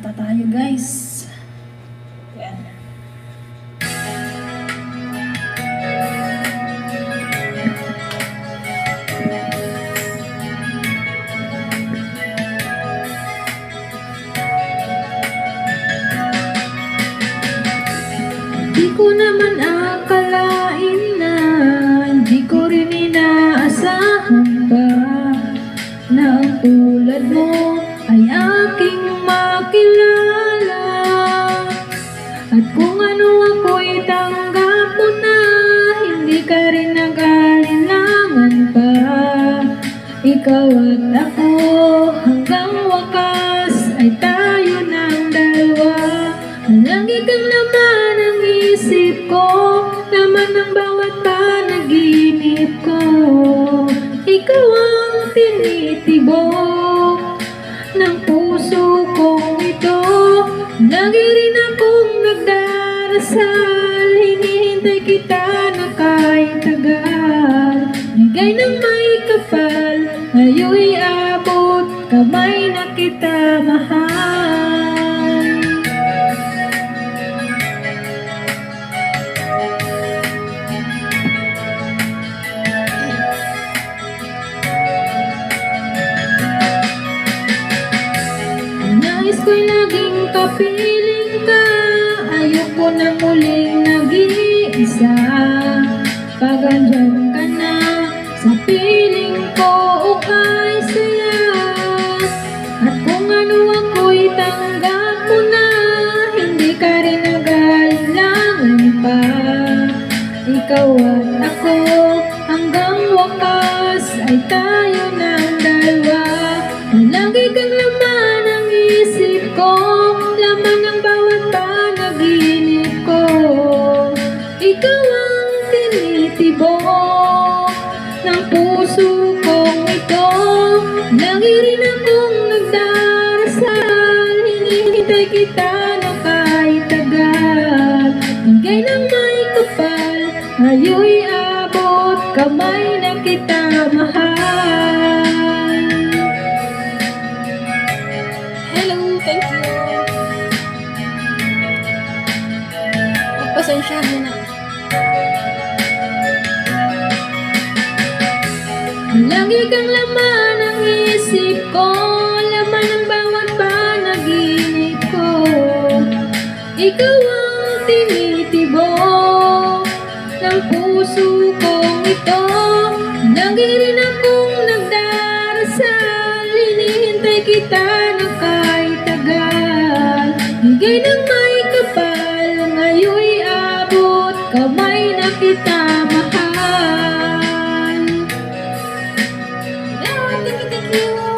Kanta tayo guys. Yan. Di ko naman akalain na hindi ko rin inaasahan pa na ang tulad mo ay aking makilala. At kung ano ako'y tanggap mo na, hindi ka rin nag-alinlangan pa. Ikaw at ako hanggang wakas ay tayo ng dalawa. Lagi kang laman ang isip ko, laman ng bawat panaginip ko. Ikaw ang tinitibok ng puso kong ito. Lagi rin akong nagdarasal, hinihintay kita na kahit tagal. Bigay ng may kapal, ngayon'y abot kamay na kita mahal. Nais ko'y laging kapiling ka, ayoko na muling nag-iisa. Pag andyan ka na sa piling ko, ukay saya. At kung ano ako'y tanggap mo na, hindi ka rin nag-alinlangan pa. Ikaw at ako hanggang wakas ay tayo ng dalawa. Lagi kang laman ang isip ko, laman ng bawat panaginip ko. Ikaw ang tinitibok ng puso kong ito. Lagi rin akong nagdarasal, hinihintay kita na kahit tagal. Bigay ng may kapal, ngayon'y abot kamay na kita mahal. Hello, thank you. Pasensyahan na. Lagi kang laman ang isip ko, laman ng bawat panaginip ko. Ikaw ang tinitibok ng puso kong ito. Lagi rin akong nagdarasal, hinihintay kita na kahit tagal. Bigay ng may kapal, ngayon'y abot kamay na kita mahal. Thank you.